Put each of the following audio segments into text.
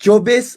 24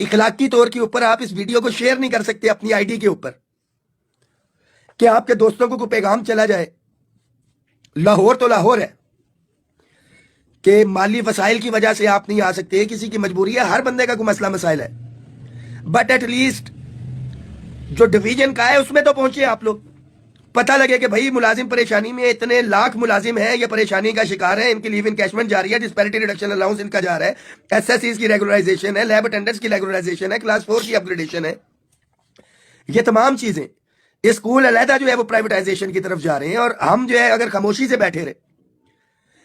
اخلاقی طور کے اوپر آپ اس ویڈیو کو شیئر نہیں کر سکتے اپنی آئی ڈی کے اوپر کہ آپ کے دوستوں کو کوئی پیغام چلا جائے. لاہور تو لاہور ہے کہ مالی وسائل کی وجہ سے آپ نہیں آ سکتے, کسی کی مجبوری ہے, ہر بندے کا کوئی مسئلہ مسائل ہے, بٹ ایٹ لیسٹ جو ڈویژن کا ہے اس میں تو پہنچے آپ لوگ, پتہ لگے کہ بھائی ملازم پریشانی میں, اتنے لاکھ ملازم ہیں یہ پریشانی کا شکار ہیں, ان کی لیو انکیشمنٹ جاری ہے, ڈسپیرٹی ریڈکشن الاؤنس ان کا جا رہا ہے, ایس ایس سیز کی ریگولرائزیشن ہے, لیب اٹینڈنٹس کی ریگولرائزیشن ہے, کلاس 4 کی اپ گریڈیشن ہے, یہ تمام چیزیں اسکول علیحدہ جو ہے وہ پرائیویٹائزیشن کی طرف جا رہے ہیں, اور ہم جو ہے اگر خاموشی سے بیٹھے رہے,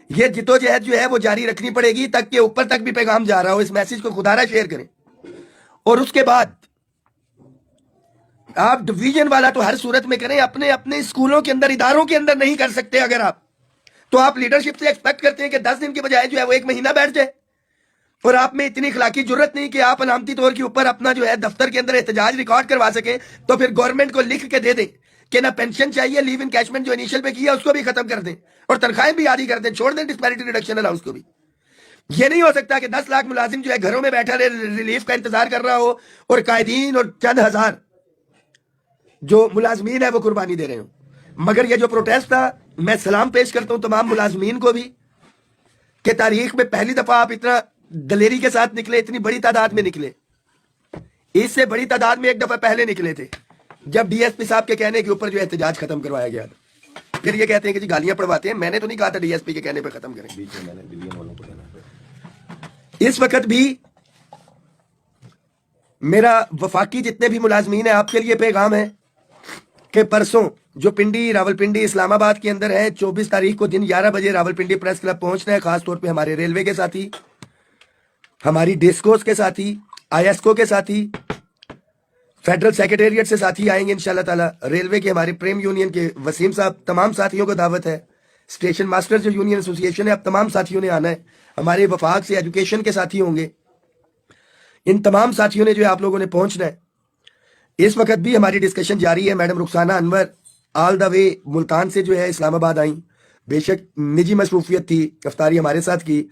یہ جدوجہد جو ہے وہ جاری رکھنی پڑے گی تک کہ اوپر تک بھی پیغام جا رہا ہو. اس میسج کو خدا را شیئر کریں. اور اس کے بعد آپ ڈویژن والا تو ہر صورت میں کریں, اپنے اپنے اسکولوں کے اندر, اداروں کے اندر نہیں کر سکتے اگر آپ, تو آپ لیڈرشپ سے ایکسپیکٹ کرتے ہیں کہ 10 دن کی بجائے جو ہے وہ 1 مہینہ بیٹھ جائے, اور آپ میں اتنی اخلاقی جرت نہیں کہ آپ علامتی طور کے اوپر اپنا جو ہے دفتر کے اندر احتجاج ریکارڈ کروا سکیں, تو پھر گورنمنٹ کو لکھ کے دے دیں کہ نہ پینشن چاہیے, لیو انکیشمنٹ جو انیشل پہ کیا اس کو بھی ختم کر دیں, اور تنخواہیں بھی آدھی کر دیں, چھوڑ دیں ڈسپیرٹی ریڈکشن الاؤنس کو بھی. یہ نہیں ہو سکتا کہ 10 لاکھ ملازم جو ہے گھروں میں بیٹھا رہے, ریلیف کا انتظار کر رہا ہو, اور قائدین اور چند ہزار جو ملازمین ہے وہ قربانی دے رہے ہوں. مگر یہ جو پروٹیسٹ تھا, میں سلام پیش کرتا ہوں تمام ملازمین کو بھی کہ تاریخ میں پہلی دفعہ آپ اتنا دلیری کے ساتھ نکلے, اتنی بڑی تعداد میں نکلے. اس سے بڑی تعداد میں ایک دفعہ پہلے نکلے تھے جب ڈی ایس پی صاحب کے کہنے کے اوپر جو احتجاج ختم کروایا گیا تھا. پھر یہ کہتے ہیں کہ جی گالیاں پڑھواتے ہیں, میں نے تو نہیں کہا تھا ڈی ایس پی کے کہنے پہ ختم کریں. اس وقت بھی میرا وفاقی جتنے بھی ملازمین ہیں آپ کے لیے پیغام ہے کہ پرسوں جو پنڈی, راول پنڈی, اسلام آباد کے اندر ہے, 24 تاریخ کو دن 11 بجے راول پنڈی پریس کلب پہنچنا ہے. خاص طور پہ ہمارے ریلوے کے ساتھی, ہماری ڈسکوز کے ساتھی, آئی ایس کو کے ساتھی, فیڈرل سیکریٹریٹ سے ساتھی آئیں گے انشاءاللہ تعالی. ریلوے کے ہمارے پریم یونین کے وسیم صاحب, تمام ساتھیوں کو دعوت ہے. اسٹیشن ماسٹر جو یونین ایسوسی ایشن ہے, اب تمام ساتھیوں نے آنا ہے. ہمارے وفاق سے ایجوکیشن کے ساتھی ہوں گے. ان تمام ساتھیوں نے جو ہے آپ لوگوں نے پہنچنا ہے. اس وقت بھی ہماری ڈسکشن جاری ہے. میڈم رخسانہ انور آل دا وے ملتان سے جو ہے اسلام آباد آئیں, بے شک نجی مصروفیت تھی, افطاری ہمارے ساتھ کی,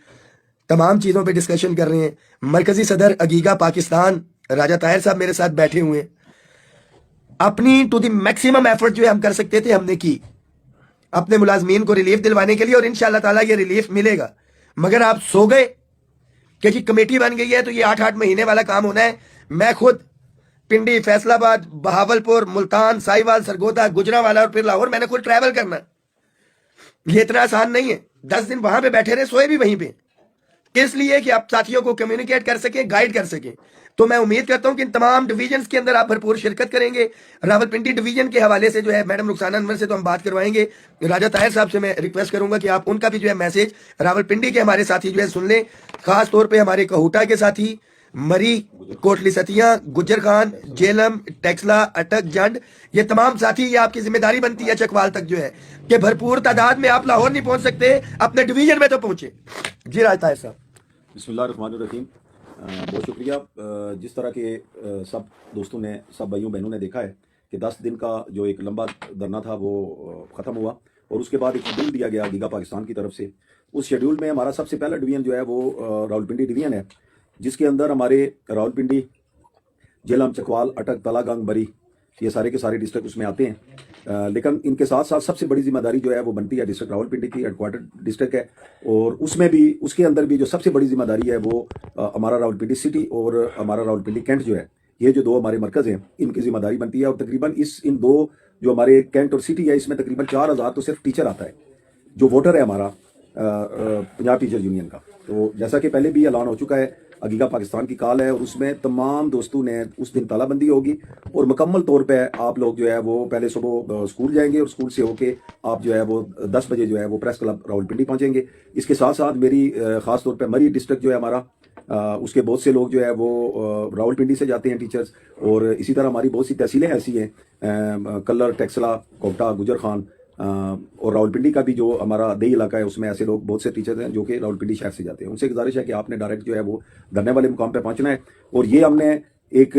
تمام چیزوں پہ ڈسکشن کر رہے ہیں. مرکزی صدر اگیگا پاکستان راجہ طاہر صاحب میرے ساتھ بیٹھے ہوئے ہیں. اپنی ٹو دی میکسیمم ایفرٹ جو ہے ہم کر سکتے تھے ہم نے کی اپنے ملازمین کو ریلیف دلوانے کے لیے, اور انشاءاللہ تعالیٰ یہ ریلیف ملے گا. مگر آپ سو گئے کہ جی کمیٹی بن گئی ہے تو یہ 8 مہینے والا کام ہونا ہے. میں خود پنڈی, فیصل آباد, بہاولپور, ملتان, ساہیوال, سرگودا, گجرانوالہ اور پھر لاہور, میں نے خود ٹریول کرنا. یہ اتنا آسان نہیں ہے. 10 دن وہاں پہ بیٹھے رہے, سوئے بھی وہیں پہ, اس لیے کہ آپ ساتھیوں کو کمیونیکیٹ کر سکیں, گائیڈ کر سکیں. تو میں امید کرتا ہوں کہ ان تمام ڈویژنز کے اندر آپ بھرپور شرکت کریں گے. راول پنڈی ڈویژن کے حوالے سے جو ہے میڈم رخسانہ انور سے تو ہم بات کروائیں گے. راجہ طاہر صاحب سے میں ریکویسٹ کروں گا کہ آپ ان کا بھی جو ہے میسج راول پنڈی کے ہمارے ساتھی جو ہے سن لیں. خاص طور پہ ہمارے کہوٹا کے ساتھی, مری, کوٹلی ستیاں, گجر خان, جیلم, ٹیکسلا, اٹک, جنڈ, یہ تمام ساتھی, یہ آپ کی ذمہ داری بنتی ہے چکوال تک جو ہے کہ بھرپور تعداد میں آپ لاہور نہیں پہنچ سکتے, اپنے ڈویژن میں تو پہنچے. جی راجہ طاہر صاحب. بسم اللہ الرحمن الرحیم. بہت شکریہ. جس طرح کے سب دوستوں نے, سب بھائیوں بہنوں نے دیکھا ہے کہ 10 دن کا جو ایک لمبا دھرنا تھا وہ ختم ہوا, اور اس کے بعد ایک شیڈول دیا گیا گیگا پاکستان کی طرف سے. اس شیڈول میں ہمارا سب سے پہلا ڈویژن جو ہے وہ راول پنڈی ڈویژن ہے, جس کے اندر ہمارے راول پنڈی, جیلم, چکوال, اٹک, تلا گنگ, بری, یہ سارے کے سارے ڈسٹرکٹ اس میں آتے ہیں. لیکن ان کے ساتھ ساتھ سب سے بڑی ذمہ داری جو ہے وہ بنتی ہے ڈسٹرکٹ راول پنڈی کی, ہیڈ کوارٹر ڈسٹرکٹ ہے. اور اس میں بھی, اس کے اندر بھی جو سب سے بڑی ذمہ داری ہے وہ ہمارا راول پنڈی سٹی اور ہمارا راول پنڈی کینٹ جو ہے, یہ جو 2 ہمارے مرکز ہیں ان کی ذمہ داری بنتی ہے. اور تقریباً ان 2 جو ہمارے کینٹ اور سٹی ہے, اس میں تقریباً 4000 تو صرف ٹیچر آتا ہے جو ووٹر ہے ہمارا پنجاب ٹیچر یونین کا. تو جیسا کہ پہلے بھی اعلان ہو چکا ہے, اگیگا پاکستان کی کال ہے, اور اس میں تمام دوستوں نے اس دن تالہ بندی ہوگی, اور مکمل طور پہ آپ لوگ جو ہے وہ پہلے صبح اسکول جائیں گے, اور اسکول سے ہو کے آپ جو ہے وہ 10 بجے جو ہے وہ پریس کلب راول پنڈی پہنچیں گے. اس کے ساتھ ساتھ میری خاص طور پہ مری ڈسٹرکٹ جو ہے ہمارا, اس کے بہت سے لوگ جو ہے وہ راول پنڈی سے جاتے ہیں ٹیچرز, اور اسی طرح ہماری بہت سی تحصیلیں ایسی ہیں, کلر, ٹیکسلا, کوٹا, گجر خان, اور راول پنڈی کا بھی جو ہمارا دیہی علاقہ ہے اس میں ایسے لوگ بہت سے ٹیچرز ہیں جو کہ راول پنڈی شہر سے جاتے ہیں. ان سے گزارش ہے کہ آپ نے ڈائریکٹ جو ہے وہ دھرنے والے مقام پہ پہنچنا ہے. اور یہ ہم نے ایک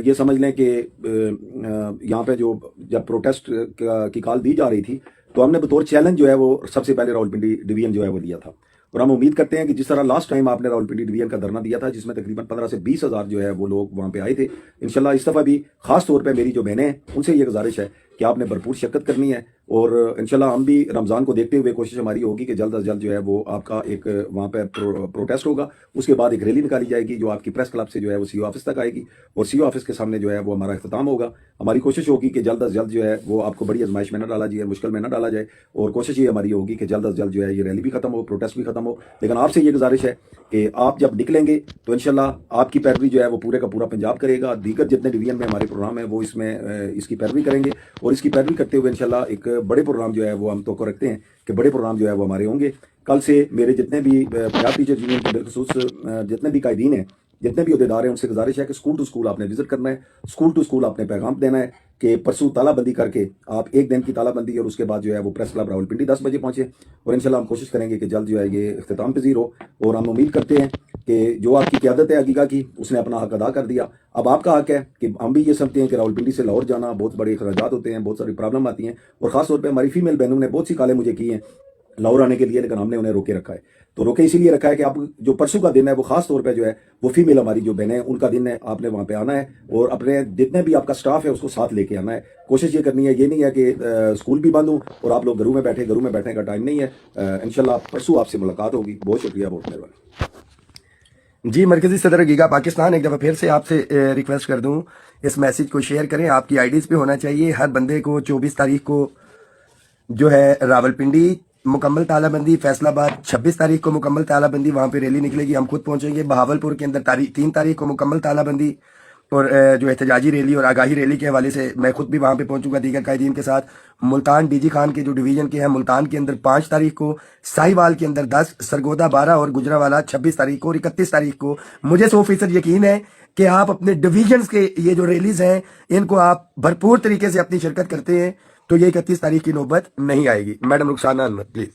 یہ سمجھ لیں کہ یہاں پہ جو جب پروٹیسٹ کی کال دی جا رہی تھی تو ہم نے بطور چیلنج جو ہے وہ سب سے پہلے راول پنڈی ڈویژن جو ہے وہ دیا تھا. اور ہم امید کرتے ہیں کہ جس طرح لاسٹ ٹائم آپ نے راولپنڈی ڈویژن کا دھرنا دیا تھا جس میں تقریباً 15 سے 20 ہزار جو ہے وہ لوگ وہاں پہ آئے تھے، انشاءاللہ اس دفعہ بھی خاص طور پہ میری جو بہنیں ہیں ان سے یہ گزارش ہے کہ آپ نے بھرپور شرکت کرنی ہے، اور انشاءاللہ ہم بھی رمضان کو دیکھتے ہوئے کوشش ہماری ہوگی کہ جلد از جلد جو ہے وہ آپ کا ایک وہاں پہ پروٹیسٹ ہوگا، اس کے بعد ایک ریلی نکالی جائے گی جو آپ کی پریس کلب سے جو ہے وہ سی او آفس تک آئے گی، اور سی او آفس کے سامنے جو ہے وہ ہمارا اختتام ہوگا۔ ہماری کوشش ہوگی کہ جلد از جلد جو ہے وہ آپ کو بڑی آزمائش میں نہ ڈالا جائے، مشکل میں نہ ڈالا جائے، اور کوشش یہ ہماری ہوگی کہ جلد از جلد جو ہے یہ ریلی بھی ختم ہو، پروٹیسٹ بھی ختم ہو۔ لیکن آپ سے یہ گزارش ہے کہ آپ جب نکلیں گے تو انشاءاللہ آپ کی پیروی جو ہے وہ پورے کا پورا پنجاب کرے گا، دیگر جتنے ڈویژن میں ہمارے پروگرام ہیں وہ اس میں اس کی پیروی کریں گے، اور اس کی پیروی کرتے ہوئے انشاءاللہ ایک بڑے پروگرام جو ہے وہ ہم توقع رکھتے ہیں کہ بڑے پروگرام جو ہے وہ ہمارے ہوں گے۔ کل سے میرے جتنے بھی پنجاب ٹیچر یونین کے بالخصوص جتنے بھی قائدین ہیں، جتنے بھی عہدیدار ہیں، ان سے گزارش ہے کہ اسکول ٹو اسکول آپ نے وزٹ کرنا ہے، اسکول ٹو اسکول آپ نے پیغام دینا ہے کہ پرسوں تالہ بندی کر کے آپ ایک دن کی تالہ بندی، اور اس کے بعد جو ہے وہ پریس کلب راولپنڈی 10 بجے پہنچے، اور انشاءاللہ ہم کوشش کریں گے کہ جلد جو ہے یہ اختتام پذیر ہو، اور ہم امید کرتے ہیں کہ جو آپ کی قیادت ہے عقیقہ کی اس نے اپنا حق ادا کر دیا۔ اب آپ کا حق ہے کہ ہم بھی یہ سمجھتے ہیں کہ راولپنڈی سے لاہور جانا بہت بڑے اخراجات ہوتے ہیں، بہت ساری پرابلم آتی ہیں، اور خاص طور پہ ہماری فیمیل بہنوں نے بہت سی کالیں مجھے کی ہیں لاہور آنے کے لیے، لیکن ہم نے انہیں روکے رکھا ہے۔ تو روکے اسی لیے رکھا ہے کہ آپ جو پرسوں کا دن ہے وہ خاص طور پہ جو ہے وہ فیمیل ہماری جو بہنیں ہیں ان کا دن ہے، آپ نے وہاں پہ آنا ہے، اور اپنے جتنے بھی آپ کا سٹاف ہے اس کو ساتھ لے کے آنا ہے۔ کوشش یہ کرنی ہے، یہ نہیں ہے کہ اسکول بھی بند ہوں اور آپ لوگ گھروں میں بیٹھنے کا ٹائم نہیں ہے۔ انشاءاللہ پرسوں آپ سے ملاقات ہوگی۔ بہت شکریہ، بہت مہربانی۔ جی، مرکزی صدر گیگا پاکستان ایک دفعہ پھر سے آپ سے ریکویسٹ کر دوں اس میسیج کو شیئر کریں، آپ کی آئی ڈیز پہ ہونا چاہیے۔ ہر بندے کو 24 تاریخ کو جو ہے راولپنڈی مکمل تالہ بندی، فیصل آباد 26 تاریخ کو مکمل تالہ بندی، وہاں پہ ریلی نکلے گی، ہم خود پہنچیں گے۔ بہاولپور کے اندر 3 تاریخ کو مکمل تالہ بندی اور جو احتجاجی ریلی اور آگاہی ریلی کے حوالے سے میں خود بھی وہاں پہ پہنچوں گا دیگر قائدین کے ساتھ۔ ملتان ڈی جی خان کے جو ڈویژن کے ہیں، ملتان کے اندر 5 تاریخ کو، ساہیوال کے اندر 10، سرگودا 12 اور گجرانوالہ 26 تاریخ کو اور 31 تاریخ کو۔ مجھے 100% یقین ہے کہ آپ اپنے ڈویژنز کے یہ جو ریلیز ہیں ان کو آپ بھرپور طریقے سے اپنی شرکت کرتے ہیں تو یہ 31 تاریخ کی نوبت نہیں آئے گی۔ Madam Rukhsana Ahmed please.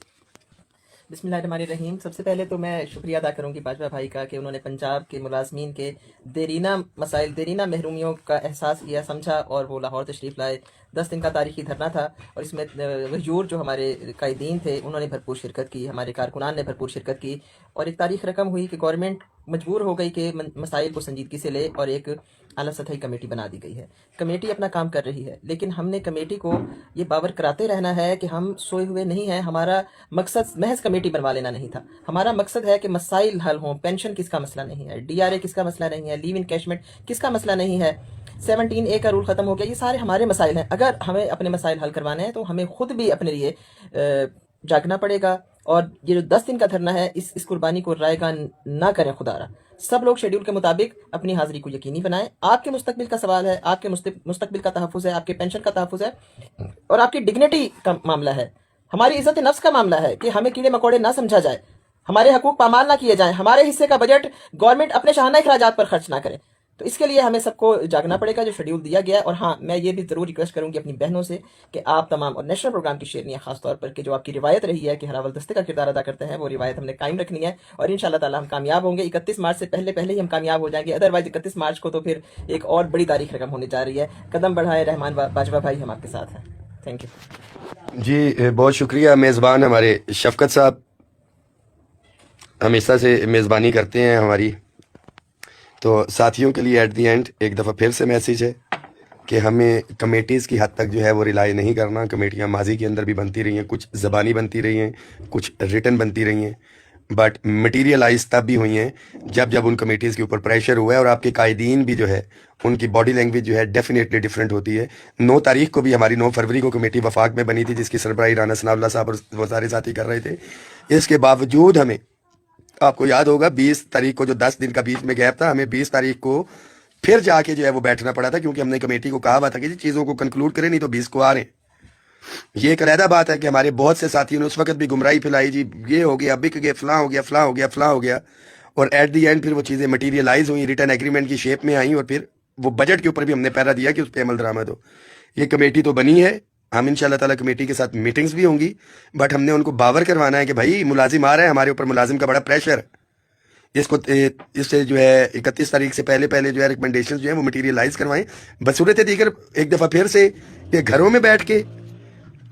بسم اللہ الرحمن الرحیم۔ سب سے پہلے تو میں شکریہ ادا کروں گی باجوہ بھائی کا کہ انہوں نے پنجاب کے ملازمین کے دیرینہ مسائل، دیرینہ محرومیوں کا احساس کیا، سمجھا، اور وہ لاہور تشریف لائے۔ 10 دن کا تاریخی دھرنا تھا اور اس میں غیور جو ہمارے قائدین تھے انہوں نے بھرپور شرکت کی، ہمارے کارکنان نے بھرپور شرکت کی، اور ایک تاریخ رقم ہوئی کہ گورنمنٹ مجبور ہو گئی کہ مسائل کو سنجیدگی سے لے، اور ایک اعلیٰ سطحی کمیٹی بنا دی گئی ہے۔ کمیٹی اپنا کام کر رہی ہے، لیکن ہم نے کمیٹی کو یہ باور کراتے رہنا ہے کہ ہم سوئے ہوئے نہیں ہیں۔ ہمارا مقصد محض کمیٹی بنوا لینا نہیں تھا، ہمارا مقصد ہے کہ مسائل حل ہوں۔ پینشن کس کا مسئلہ نہیں ہے، ڈی آر اے کس کا مسئلہ نہیں ہے، لیو انکیشمنٹ کس کا مسئلہ نہیں ہے، 17A کا رول ختم ہو گیا، یہ سارے ہمارے مسائل ہیں۔ اگر ہمیں اپنے مسائل حل کروانے ہیں تو ہمیں خود بھی اپنے لیے جاگنا پڑے گا، اور یہ جو 10 دن کا دھرنا ہے اس قربانی کو رائے گاں نہ کریں خدا را۔ سب لوگ شیڈیول کے مطابق اپنی حاضری کو یقینی بنائیں۔ آپ کے مستقبل کا سوال ہے، آپ کے مستقبل کا تحفظ ہے، آپ کے پینشن کا تحفظ ہے، اور آپ کی ڈگنیٹی کا معاملہ ہے، ہماری عزت نفس کا معاملہ ہے کہ ہمیں کیڑے مکوڑے نہ سمجھا جائے، ہمارے حقوق پامال نہ کیے جائیں، ہمارے حصے کا بجٹ گورنمنٹ اپنے شاہانہ اخراجات پر خرچ نہ کرے۔ تو اس کے لیے ہمیں سب کو جاگنا پڑے گا جو شیڈیول دیا گیا ہے۔ اور ہاں، میں یہ بھی ضرور ریکویسٹ کروں گی اپنی بہنوں سے کہ آپ تمام، اور نیشنل پروگرام کی شیرنیاں خاص طور پر، کہ جو آپ کی روایت رہی ہے کہ ہراول دستے کا کردار ادا کرتے ہیں، وہ روایت ہم نے قائم رکھنی ہے، اور انشاءاللہ تعالی ہم کامیاب ہوں گے۔ 31 مارچ سے پہلے ہی ہم کامیاب ہو جائیں گے، ادروائز 31 مارچ کو تو پھر ایک اور بڑی تاریخ رقم ہونے جا رہی ہے۔ قدم بڑھائے رحمان باجوہ بھائی، ہم آپ کے ساتھ ہیں۔ تھینک یو جی، بہت شکریہ میزبان ہمارے شفقت صاحب ہمیشہ سے میزبانی کرتے ہیں ہماری۔ تو ساتھیوں کے لیے ایٹ دی اینڈ ایک دفعہ پھر سے میسیج ہے کہ ہمیں کمیٹیز کی حد تک جو ہے وہ ریلائی نہیں کرنا۔ کمیٹیاں ماضی کے اندر بھی بنتی رہی ہیں، کچھ زبانی بنتی رہی ہیں، کچھ ریٹن بنتی رہی ہیں، بٹ مٹیریلائز تب بھی ہوئی ہیں جب ان کمیٹیز کے اوپر پریشر ہوا ہے، اور آپ کے قائدین بھی جو ہے ان کی باڈی لینگویج جو ہے ڈیفینیٹلی ڈفرینٹ ہوتی ہے۔ 9 تاریخ کو بھی ہماری 9 فروری کو کمیٹی وفاق میں بنی تھی جس کی سربراہی رانا ثناء اللہ صاحب اور وہ سارے ساتھی کر رہے تھے۔ اس کے باوجود ہمیں، آپ کو یاد ہوگا 20 تاریخ کو جو 10 دن کا بیچ میں گیپ تھا، ہمیں 20 تاریخ کو پھر جا کے جو ہے وہ بیٹھنا پڑا تھا، کیونکہ ہم نے کمیٹی کو کہا ہوا تھا کہ جی چیزوں کو کنکلوڈ کریں، نہیں تو 20 کو آ رہے ہیں۔ یہ ایک علیحدہ بات ہے کہ ہمارے بہت سے ساتھیوں نے اس وقت بھی گمراہی پھیلائی، جی یہ ہو گیا، بک گئے، فلاں ہو گیا، فلاں ہو گیا، فلاں ہو گیا، اور ایٹ دی اینڈ پھر وہ چیزیں مٹیریلائز ہوئیں، ریٹن ایگریمنٹ کی شیپ میں آئیں، اور پھر وہ بجٹ کے اوپر بھی ہم نے پیرا دیا کہ اس پہ عمل درآمد ہو۔ یہ کمیٹی تو بنی ہے، ہم انشاءاللہ تعالیٰ کمیٹی کے ساتھ میٹنگز بھی ہوں گی، بٹ ہم نے ان کو باور کروانا ہے کہ بھائی ملازم آ رہے ہیں، ہمارے اوپر ملازم کا بڑا پریشر، اس سے جو ہے 31 تاریخ سے پہلے جو ہے ریکمنڈیشنز جو ہیں وہ مٹیریلائز کروائیں۔ بصورت دیگر ایک دفعہ پھر سے کہ گھروں میں بیٹھ کے